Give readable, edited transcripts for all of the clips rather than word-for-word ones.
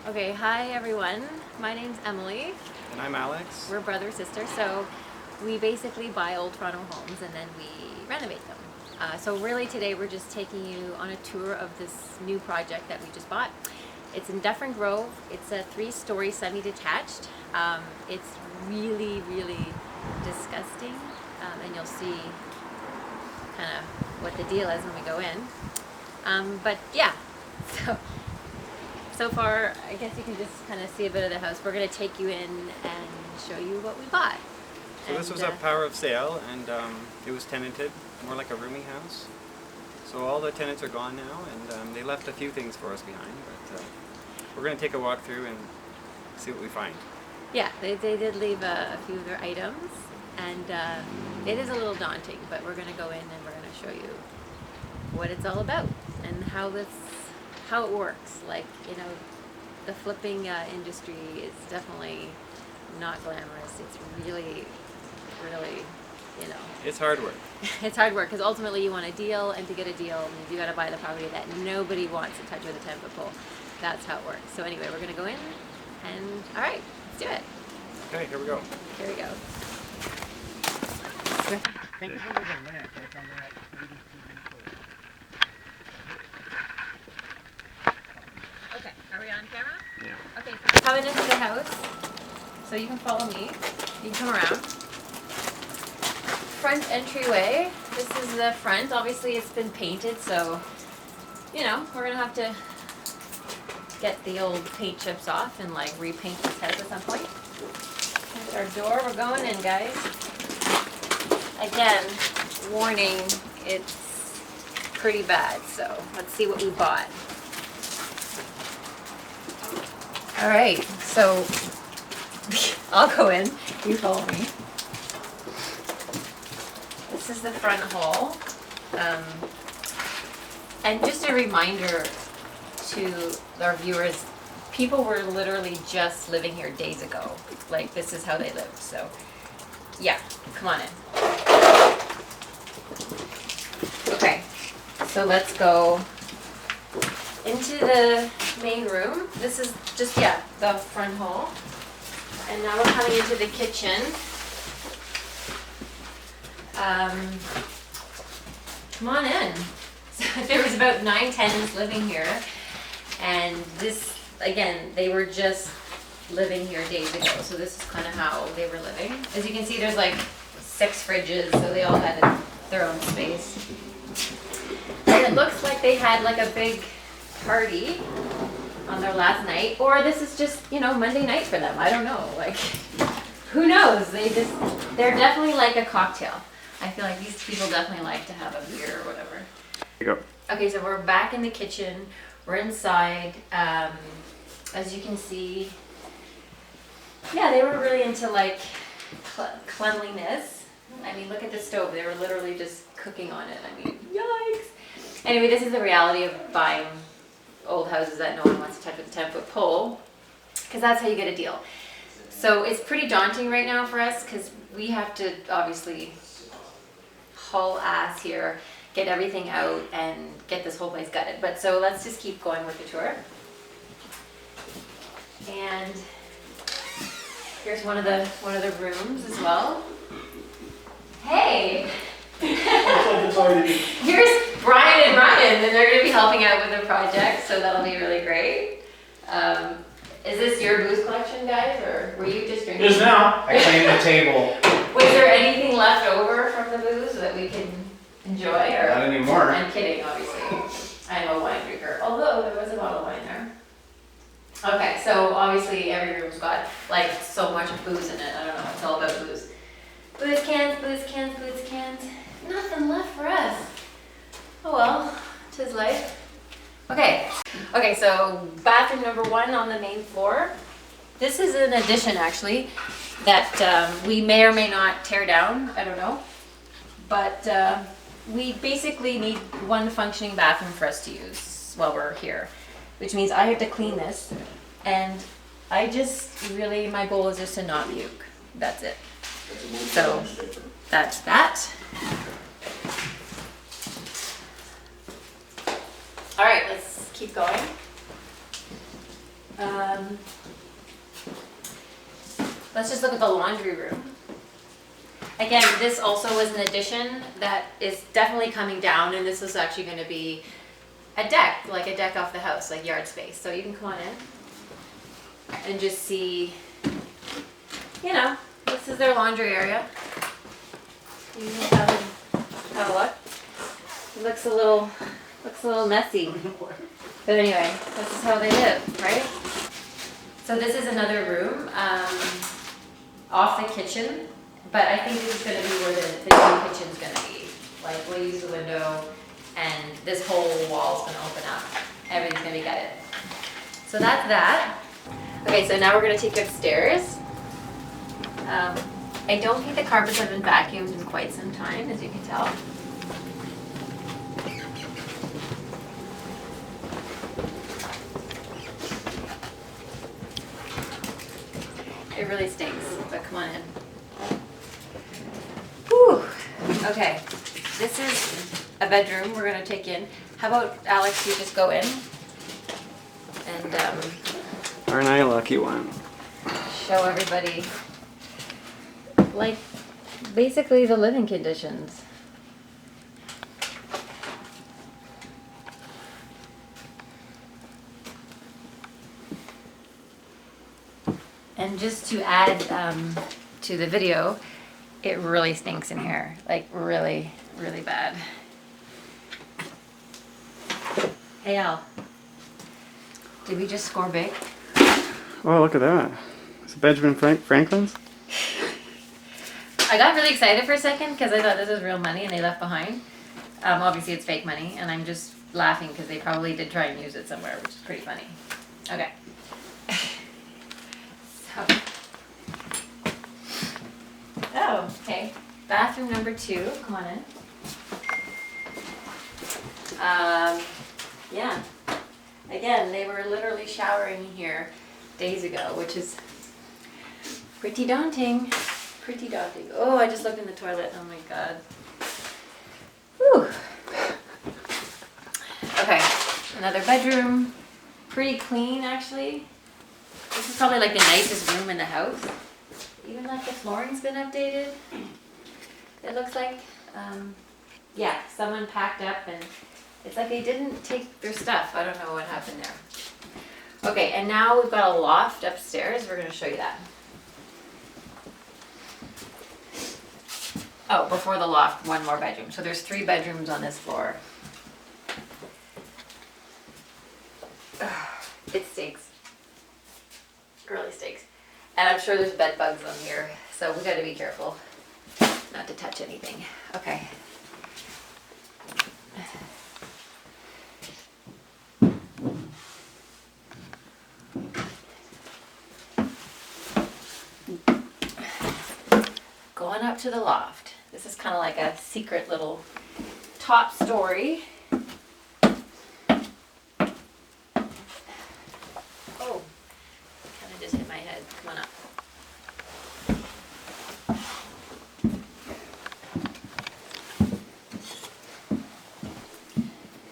Okay, hi everyone. My name's Emily. And I'm Alex. We're brother sister, so we basically buy old Toronto homes and then we renovate them. So really today we're just taking you on a tour of this new project that we just bought. It's in Dufferin Grove. It's a 3-story semi-detached. It's really, really disgusting, and you'll see kind of what the deal is when we go in. But yeah, so far, I guess you can just kind of see a bit of the house. We're going to take you in and show you what we bought. So this was a power of sale, and it was tenanted, more like a rooming house. So all the tenants are gone now, and they left a few things for us behind. But we're going to take a walk through and see what we find. Yeah, they did leave a few of their items, and it is a little daunting, but we're going to go in and we're going to show you what it's all about and how it works. Like, you know, the flipping industry is definitely not glamorous. It's really, you know. It's hard work. It's hard work because ultimately you want a deal, and to get a deal, you got to buy the property that nobody wants to touch with a 10-foot pole. That's how it works. So anyway, we're going to go in, and all right, let's do it. Okay, here we go. Here we go. Thank you for moving there. That's on that 82. Okay, are we on camera? Yeah. Okay, so we're coming into the house, so you can follow me. You can come around. Front entryway. This is the front. Obviously, it's been painted, so you know we're gonna have to get the old paint chips off and like repaint this house at some point. Here's our door. We're going in, guys. Again, warning, it's pretty bad. So let's see what we bought. All right, so I'll go in. You follow me. This is the front hall. And just a reminder to our viewers, people were literally just living here days ago. Like, this is how they lived. So, yeah, come on in. Okay, so let's go into the main room. This is just, yeah, the front hall. And now we're coming into the kitchen. Come on in. So there was about 9 tenants living here. And this, again, they were just living here days ago. So this is kind of how they were living. As you can see, there's like 6 fridges, so they all had their own space. And it looks like they had like a big party on their last night, or this is just, you know, Monday night for them. I don't know, like, who knows? They're definitely like a cocktail. I feel like these people definitely like to have a beer or whatever. Here you go. Okay, so we're back in the kitchen. We're inside. As you can see, yeah, they were really into like cleanliness. I mean, look at the stove. They were literally just cooking on it. I mean, yikes. Anyway, this is the reality of buying old houses that no one wants to touch with a 10-foot pole, because that's how you get a deal. So it's pretty daunting right now for us because we have to obviously haul ass here, get everything out, and get this whole place gutted. But so let's just keep going with the tour. And here's one of the rooms as well. Hey. Here's Brian and Ryan, and they're going to be helping out with the project, so that'll be really great. Is this your booze collection, guys, or were you just drinking? It is now. I cleaned the table. Was there anything left over from the booze that we can enjoy? Or? Not anymore. I'm kidding, obviously. I'm a wine drinker, although there was a bottle of wine there. Okay, so obviously every room's got like so much booze in it. I don't know, it's all about booze. Booze cans, booze cans, booze cans. Nothing left for us. Oh well, 'tis life. Okay, so bathroom number 1 on the main floor. This is an addition actually that we may or may not tear down, I don't know. But we basically need one functioning bathroom for us to use while we're here, which means I have to clean this, and I just really, my goal is just to not puke. That's it. So that's that. All right, let's keep going. Let's just look at the laundry room. Again, this also was an addition that is definitely coming down, and this is actually going to be a deck, like a deck off the house, like yard space. So you can come on in and just see, you know, this is their laundry area. You can have a look. It looks a little messy. But anyway, this is how they live, right? So this is another room off the kitchen, but I think this is going to be where the new kitchen's going to be. Like, we'll use the window, and this whole wall's going to open up. Everything's going to be gutted. So that's that. Okay, so now we're going to take you upstairs. I don't think the carpets have been vacuumed in quite some time, as you can tell. It really stinks, but come on in. Whew. Okay, this is a bedroom we're gonna take in. How about, Alex, you just go in and Aren't I a lucky one? show everybody, like, basically the living conditions. And just to add to the video, it really stinks in here. Like, really, really bad. Hey, Al. Did we just score big? Oh, look at that. It's Benjamin Franklin's? I got really excited for a second because I thought this was real money and they left behind. Obviously, it's fake money, and I'm just laughing because they probably did try and use it somewhere, which is pretty funny. Okay. Oh, okay. Bathroom number 2. Come on in. Yeah. Again, they were literally showering here days ago, which is pretty daunting. Pretty daunting. Oh, I just looked in the toilet. Oh my god. Whew. Okay. Another bedroom. Pretty clean, actually. This is probably like the nicest room in the house. Even like the flooring's been updated. It looks like, yeah, someone packed up and it's like they didn't take their stuff. I don't know what happened there. Okay, and now we've got a loft upstairs. We're going to show you that. Oh, before the loft, one more bedroom. So there's 3 bedrooms on this floor. Ugh, it stinks. It really stinks. And I'm sure there's bed bugs on here, so we gotta be careful not to touch anything. Okay. Going up to the loft. This is kind of like a secret little top story. Oh, kind of just hit my head. Come on up.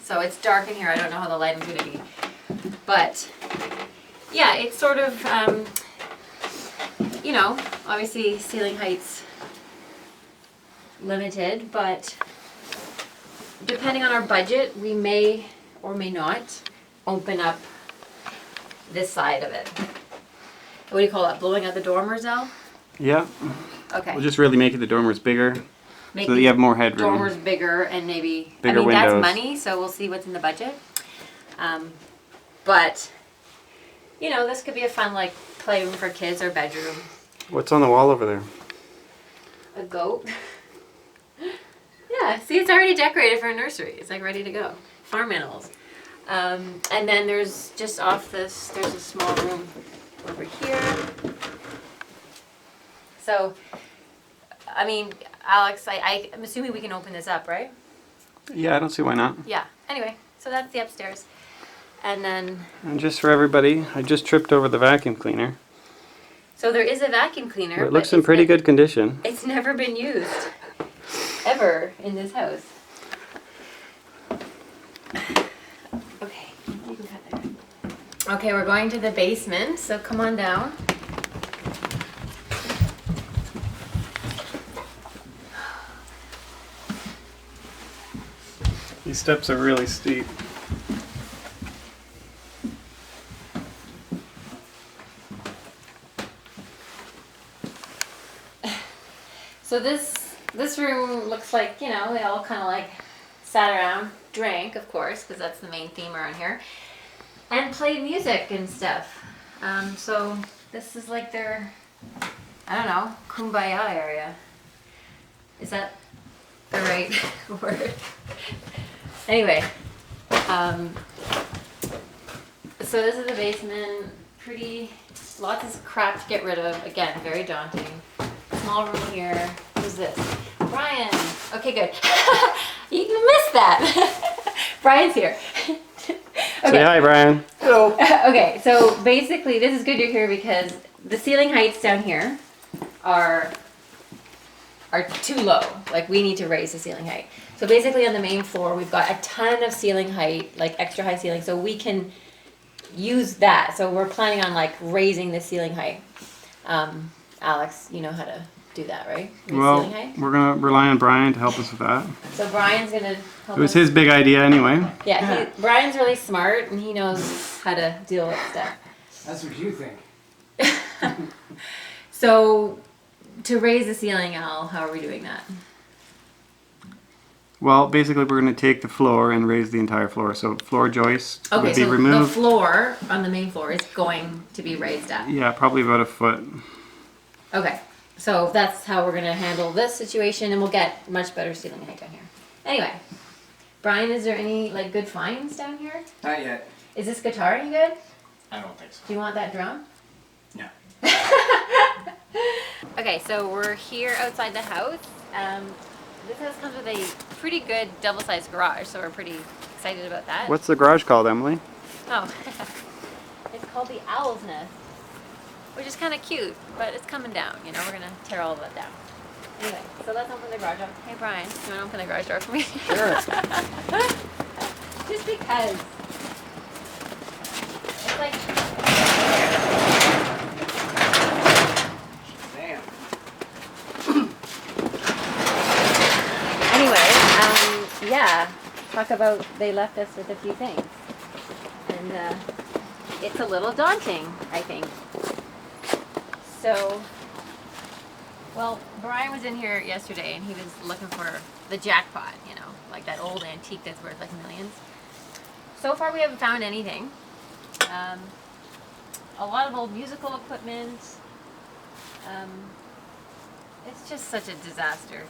So it's dark in here. I don't know how the lighting's going to be. But yeah, it's sort of, you know, obviously ceiling height's limited, but depending on our budget, we may or may not open up this side of it. What do you call that? Blowing out the dormers, Al? Yeah. Okay. We'll just really make the dormers bigger Make so that you have more headroom. dormers bigger and maybe Bigger that's windows. money, so we'll see what's in the budget. But you know, this could be a fun like playroom for kids or bedroom. What's on the wall over there? A goat. Yeah, see, it's already decorated for a nursery. It's like ready to go. Farm animals. And then there's just off this, there's a small room over here. So, I mean, Alex, I'm assuming we can open this up, right? Yeah, I don't see why not. Yeah. Anyway, so that's the upstairs. And then, And just for everybody, I just tripped over the vacuum cleaner. so there is a vacuum cleaner. It but looks in it's pretty been- good condition. It's never been used. Ever in this house. Okay, you can cut there. Okay, we're going to the basement, so come on down. These steps are really steep. So this room looks like, you know, they all kind of like sat around, drank, of course, because that's the main theme around here, and played music and stuff. So this is like their, I don't know, kumbaya area. Is that the right word? Anyway, so this is the basement. Pretty, lots of crap to get rid of. Again, very daunting. Small room here. Who's this? Brian. Okay, good. You missed that. Brian's here. Say hi, Brian. Hello. Okay, so basically, this is good you're here because the ceiling heights down here are too low. Like, we need to raise the ceiling height. So basically on the main floor, we've got a ton of ceiling height, like extra high ceiling, so we can use that. So we're planning on like raising the ceiling height. Alex, you know how to do that, right? Raise Well, ceiling height? we're gonna rely on Brian to help us with that. So Brian's gonna help It was us. his big idea anyway. Yeah, Brian's really smart and he knows how to deal with stuff. That's what you think. So to raise the ceiling, Al, how are we doing that? Well, basically we're gonna take the floor and raise the entire floor. So floor joist Okay, would be so the removed. floor on the main floor is going to be raised up. Yeah, probably about a foot. Okay, so that's how we're gonna handle this situation, and we'll get much better ceiling height down here. Anyway, Brian, is there any like good finds down here? Not yet. Is this guitar any good? I don't think so. Do you want that drum? No. Okay, so we're here outside the house. This house comes with a pretty good double-sized garage, so we're pretty excited about that. What's the garage called, Emily? Oh, it's called the Owl's Nest, which is kind of cute, but it's coming down. You know, we're gonna tear all of that down. Anyway, so let's open the garage door. Hey, Brian, you wanna open the garage door for me? Sure. Just because. It's like, Damn. anyway, yeah, talk about they left us with a few things. And it's a little daunting, I think. So, well, Brian was in here yesterday and he was looking for the jackpot, you know, like that old antique that's worth like millions. So far we haven't found anything. A lot of old musical equipment. It's just such a disaster.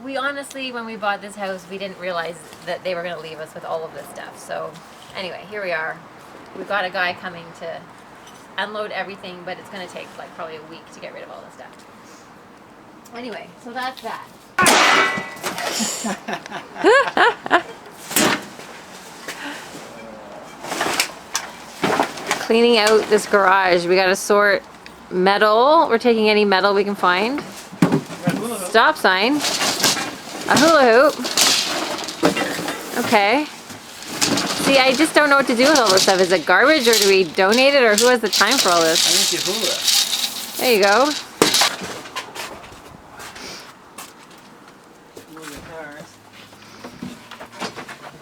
We honestly, when we bought this house, we didn't realize that they were going to leave us with all of this stuff. So anyway, here we are. We've got a guy coming to unload everything, but it's going to take like probably a week to get rid of all this stuff. Anyway, so that's that. Cleaning out this garage. We got to sort metal. We're taking any metal we can find. Stop sign. A hula hoop. Okay. See, I just don't know what to do with all this stuff. Is it garbage or do we donate it or who has the time for all this? I think you hula. There you go.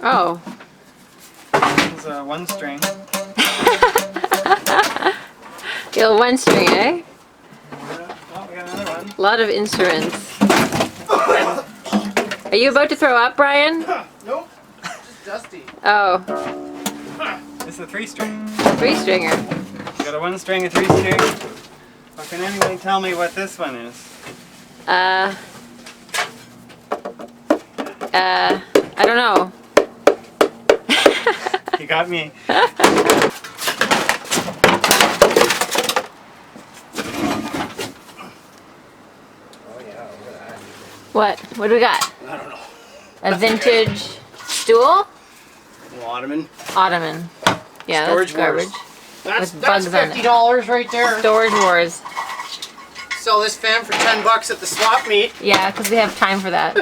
Oh. This is one string. Yo, one string, eh? Oh, we got another one. A lot of instruments. Are you about to throw up, Brian? Nope. Just dusty. Oh, This is a 3-string. three-stringer. You got a 1 string, a 3 string. Or can anyone tell me what this one is? I don't know. You got me. Oh yeah, look at that. What? What do we got? I don't know. A vintage stool? Ottoman. Ottoman. Yeah, Storage that's garbage. wars. That's With bugs on it. $50 right there. Storage wars. Sell this fan for $10 at the swap meet. Yeah, because we have time for that.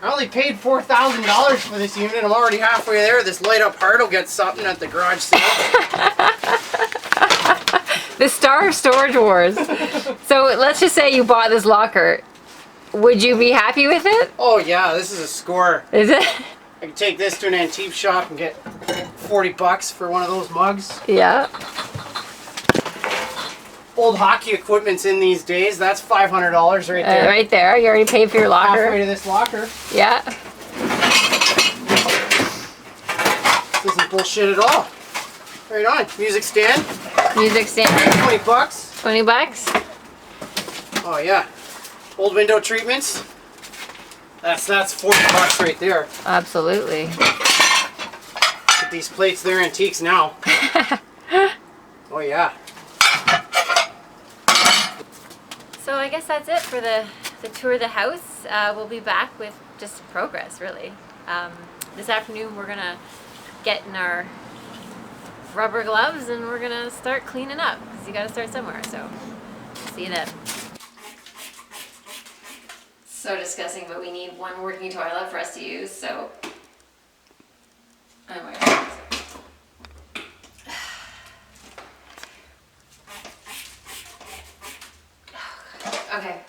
I only paid $4,000 for this unit. I'm already halfway there. This light up heart will get something at the garage sale. The Star of Storage Wars. So let's just say you bought this locker. Would you be happy with it? Oh yeah, this is a score. Is it? I can take this to an antique shop and get $40 for one of those mugs. Yeah. Old hockey equipment's in these days. That's $500 right there. Right there. You already paid for your locker. Halfway to this locker. Yeah. This isn't bullshit at all. Right on. Music stand. Music stand. $20. $20. Oh yeah. Old window treatments. That's $40 right there. Absolutely. Get these plates, they're antiques now. Oh yeah. So I guess that's it for the tour of the house. We'll be back with just progress, really. This afternoon we're gonna get in our rubber gloves and we're gonna start cleaning up because you gotta start somewhere. So see you then. So disgusting, but we need one working toilet for us to use. So oh my God. Okay.